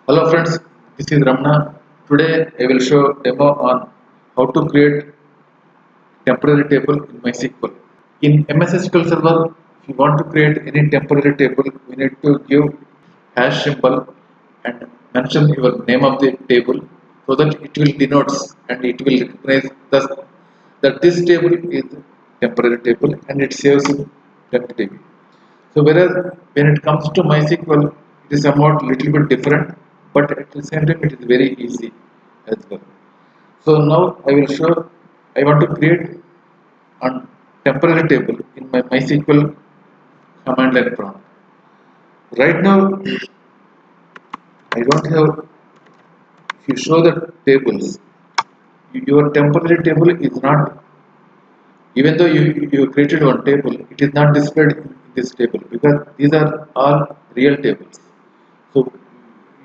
Hello friends, this is Ramna. Today I will show demo on how to create temporary table in MySQL. In MS SQL Server, if you want to create any temporary table, we need to give hash symbol and mention your name of the table so that it will denotes and it will recognize that this table is temporary table and it saves in temp table. So whereas when it comes to MySQL, it is somewhat little bit different, but at the same time it is very easy as well. So now I will show. I want to create a temporary table in my MySQL command line prompt. Right now I don't have. If you show the tables, your temporary table is not. Even though you created one table, it is not displayed in this table because these are all real tables. So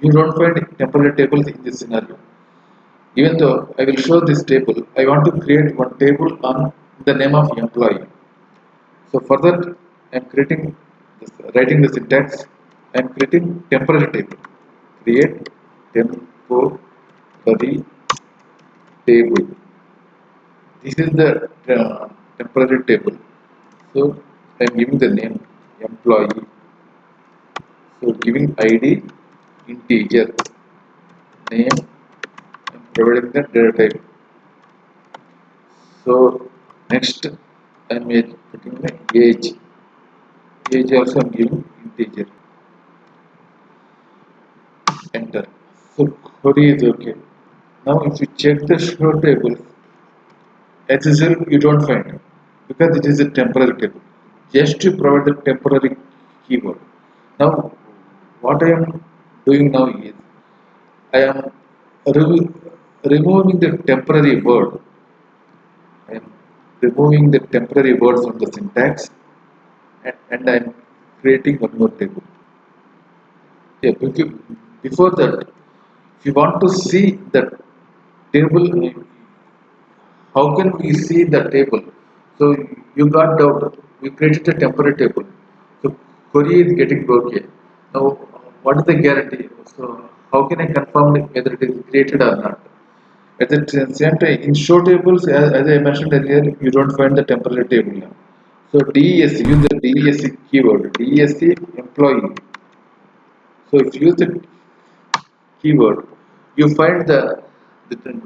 you don't find temporary tables in this scenario. Even though I will show this table, I want to create one table on the name of employee. So for that, I am creating this, writing the syntax. I am creating temporary table. Create temporary table. This is the temporary table. So I am giving the name employee. So giving ID integer name. I am providing the data type. So next I am putting the age. Age also I am giving integer. Enter. So query is okay. Now if you check the show table, as usual you don't find because it is a temporary table. Just to provide the temporary keyword. Now what I am doing now is I am removing the temporary word. I am removing the temporary word from the syntax and I am creating one more table. Yeah, before that, if you want to see the table, how can we see the table? So you got doubt. We created a temporary table. So query is getting okay. Now, what is the guarantee? So how can I confirm whether it is created or not? At the same time, in show tables, as I mentioned earlier, you don't find the temporary table now. So DESC, use the DESC keyword, DESC employee. So if you use the keyword, you find the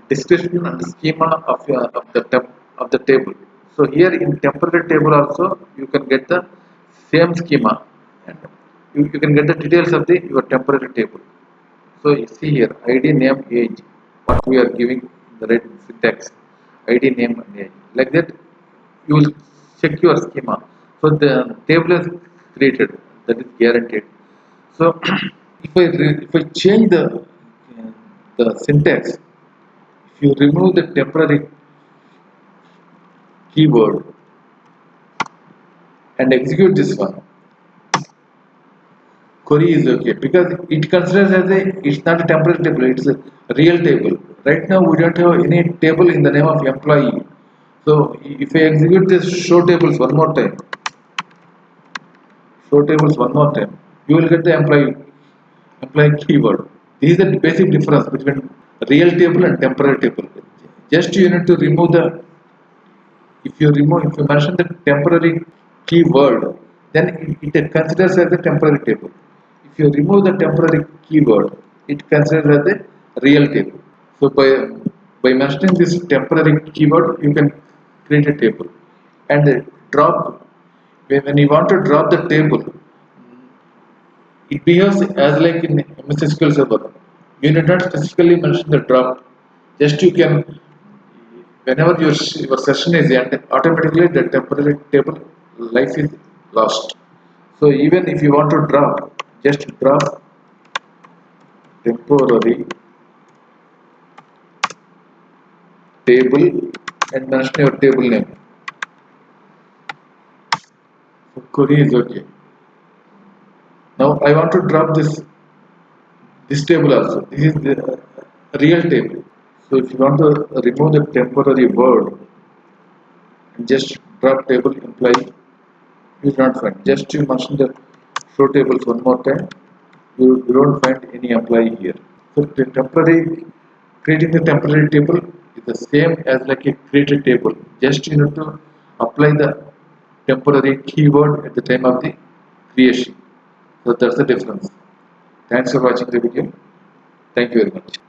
description and the schema of the table. So here in temporary table also you can get the same schema and you can get the details of the your temporary table. So you see here ID name age what we are giving in the right syntax ID name and age like that you will check your schema. So the table is created that is guaranteed. So if I change the syntax, if you remove the temporary keyword and execute this one, query is okay because it considers as a it's not a temporary table, it's a real table. Right now we don't have any table in the name of employee. So if I execute this show tables one more time, you will get the employee keyword. This is the basic difference between real table and temporary table. Just you need to remove the if you mention the temporary keyword, then it considers as a temporary table. If you remove the temporary keyword, it considers as a real table. So by mentioning this temporary keyword, you can create a table and drop. When you want to drop the table, it behaves as like in MS SQL Server. You need not specifically mention the drop. Just you can whenever your session is end, automatically the temporary table life is lost. So even if you want to drop, just drop temporary table and mention your table name. So query is okay. Now I want to drop this table also. This is the real table. So if you want to remove the temporary word and just drop table employee, you will not find. Just you mention the show tables one more time You don't find any employee here. So the temporary creating the temporary table is the same as like a created table. Just you need to apply the temporary keyword at the time of the creation. So that's the difference. Thanks for watching the video. Thank you very much.